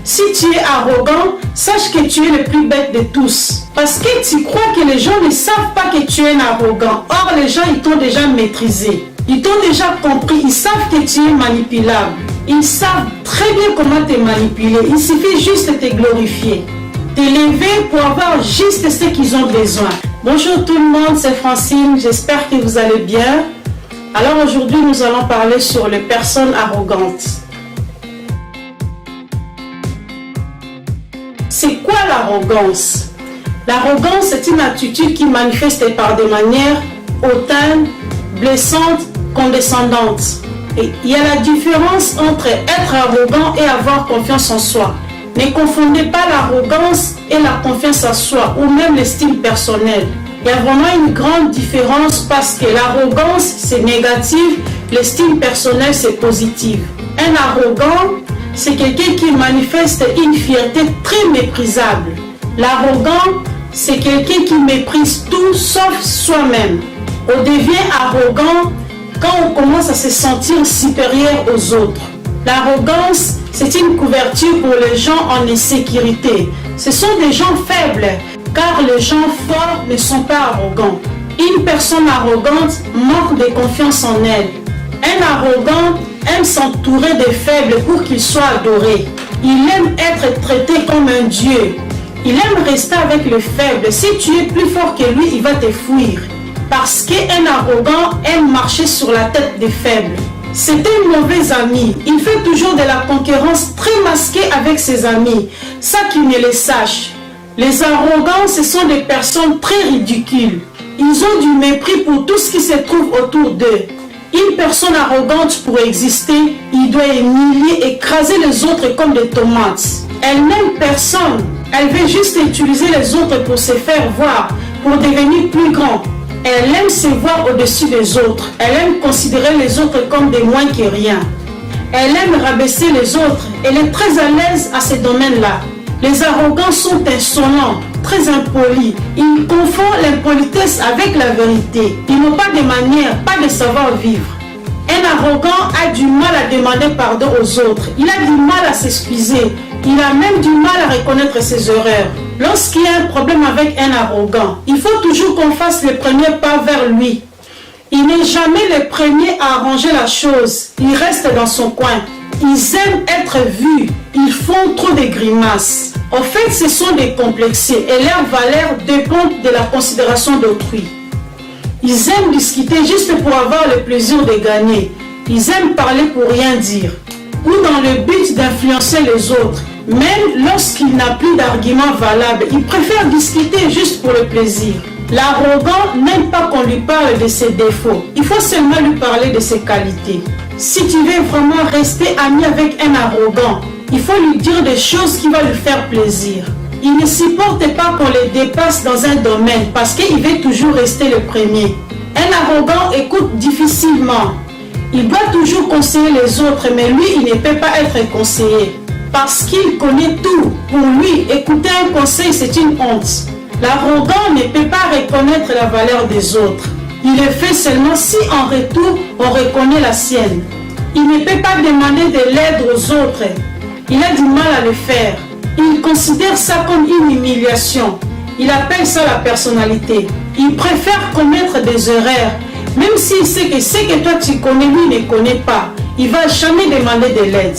Si tu es arrogant, sache que tu es le plus bête de tous. Parce que tu crois que les gens ne savent pas que tu es un arrogant. Or, les gens, ils t'ont déjà maîtrisé. Ils t'ont déjà compris. Ils savent que tu es manipulable. Ils savent très bien comment te manipuler. Il suffit juste de te glorifier. T'élever pour avoir juste ce qu'ils ont besoin. Bonjour tout le monde, c'est Francine. J'espère que vous allez bien. Alors aujourd'hui, nous allons parler sur les personnes arrogantes. C'est quoi l'arrogance? L'arrogance, c'est une attitude qui manifeste par des manières hautaines, blessantes, condescendantes. Et il y a la différence entre être arrogant et avoir confiance en soi. Ne confondez pas l'arrogance et la confiance en soi, ou même l'estime personnel. Il y a vraiment une grande différence parce que l'arrogance, c'est négatif, l'estime personnelle, c'est positif. Un arrogant, c'est quelqu'un qui manifeste une fierté très méprisable. L'arrogant, c'est quelqu'un qui méprise tout sauf soi-même. On devient arrogant quand on commence à se sentir supérieur aux autres. L'arrogance, c'est une couverture pour les gens en insécurité. Ce sont des gens faibles, car les gens forts ne sont pas arrogants. Une personne arrogante manque de confiance en elle. Un arrogant aime s'entourer des faibles pour qu'il soit adoré. Il aime être traité comme un dieu. Il aime rester avec le faible. Si tu es plus fort que lui, il va te fuir. Parce qu'un arrogant aime marcher sur la tête des faibles. C'est un mauvais ami. Il fait toujours de la concurrence très masquée avec ses amis, sans qu'il ne le sache. Les arrogants, ce sont des personnes très ridicules. Ils ont du mépris pour tout ce qui se trouve autour d'eux. Une personne arrogante, pour exister, il doit humilier, écraser les autres comme des tomates. Elle n'aime personne. Elle veut juste utiliser les autres pour se faire voir, pour devenir plus grand. Elle aime se voir au-dessus des autres. Elle aime considérer les autres comme des moins que rien. Elle aime rabaisser les autres. Elle est très à l'aise à ce domaine-là. Les arrogants sont insolents, très impolis. Ils confondent l'impolitesse avec la vérité. Ils n'ont pas de manière, pas de savoir-vivre. Un arrogant a du mal à demander pardon aux autres. Il a du mal à s'excuser. Il a même du mal à reconnaître ses erreurs. Lorsqu'il y a un problème avec un arrogant, il faut toujours qu'on fasse le premier pas vers lui. Il n'est jamais le premier à arranger la chose. Il reste dans son coin. Ils aiment être vus. Ils font trop de grimaces. En fait, ce sont des complexés et leur valeur dépend de la considération d'autrui. Ils aiment discuter juste pour avoir le plaisir de gagner. Ils aiment parler pour rien dire ou dans le but d'influencer les autres. Même lorsqu'il n'a plus d'arguments valables, il préfère discuter juste pour le plaisir. L'arrogant n'aime pas qu'on lui parle de ses défauts. Il faut seulement lui parler de ses qualités. Si tu veux vraiment rester ami avec un arrogant, il faut lui dire des choses qui vont lui faire plaisir. Il ne supporte pas qu'on le dépasse dans un domaine parce qu'il veut toujours rester le premier. Un arrogant écoute difficilement. Il doit toujours conseiller les autres, mais lui, il ne peut pas être conseillé. Parce qu'il connaît tout. Pour lui, écouter un conseil, c'est une honte. L'arrogant ne peut pas reconnaître la valeur des autres. Il le fait seulement si en retour, on reconnaît la sienne. Il ne peut pas demander de l'aide aux autres. Il a du mal à le faire. Il considère ça comme une humiliation. Il appelle ça la personnalité. Il préfère commettre des erreurs. Même s'il sait que ce que toi tu connais, lui ne connaît pas. Il ne va jamais demander de l'aide.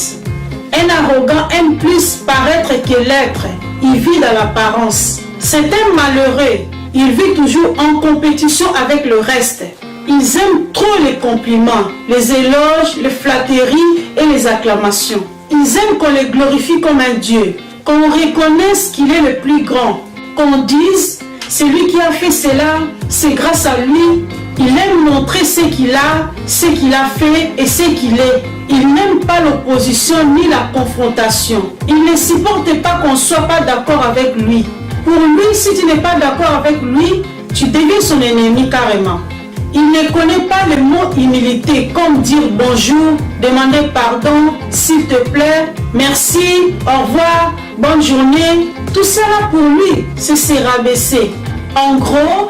Un arrogant aime plus paraître que l'être. Il vit dans l'apparence. C'est un malheureux. Il vit toujours en compétition avec le reste. Ils aiment trop les compliments, les éloges, les flatteries et les acclamations. Ils aiment qu'on les glorifie comme un Dieu, qu'on reconnaisse qu'il est le plus grand, qu'on dise « c'est lui qui a fait cela, c'est grâce à lui ». Il aime montrer ce qu'il a fait et ce qu'il est. Il n'aime pas l'opposition ni la confrontation. Il ne supporte pas qu'on ne soit pas d'accord avec lui. Pour lui, si tu n'es pas d'accord avec lui, tu deviens son ennemi carrément. Il ne connaît pas le mot humilité, comme dire bonjour, demander pardon, s'il te plaît, merci, au revoir, bonne journée. Tout cela pour lui, c'est se rabaisser. En gros,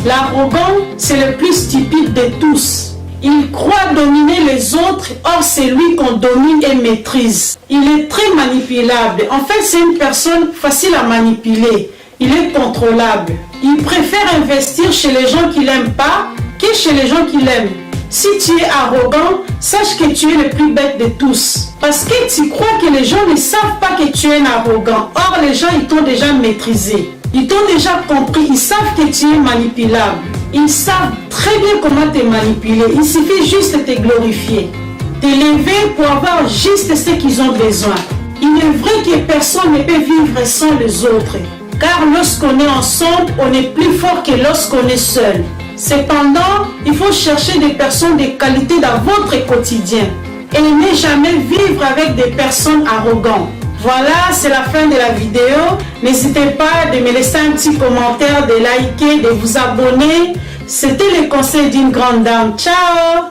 l'arrogant, c'est le plus stupide de tous. Il croit dominer les autres, or c'est lui qu'on domine et maîtrise. Il est très manipulable. En fait, c'est une personne facile à manipuler. Il est contrôlable. Il préfère investir chez les gens qu'il n'aime pas que chez les gens qu'il aime. Si tu es arrogant, sache que tu es le plus bête de tous. Parce que tu crois que les gens ne savent pas que tu es un arrogant. Or, les gens, ils t'ont déjà maîtrisé. Ils t'ont déjà compris. Ils savent que tu es manipulable. Ils savent très bien comment te manipuler. Il suffit juste de te glorifier. T'élever pour avoir juste ce qu'ils ont besoin. Il est vrai que personne ne peut vivre sans les autres. Car lorsqu'on est ensemble, on est plus fort que lorsqu'on est seul. Cependant, il faut chercher des personnes de qualité dans votre quotidien. Et ne jamais vivre avec des personnes arrogantes. Voilà, c'est la fin de la vidéo. N'hésitez pas de me laisser un petit commentaire, de liker, de vous abonner. C'était le conseil d'une grande dame. Ciao!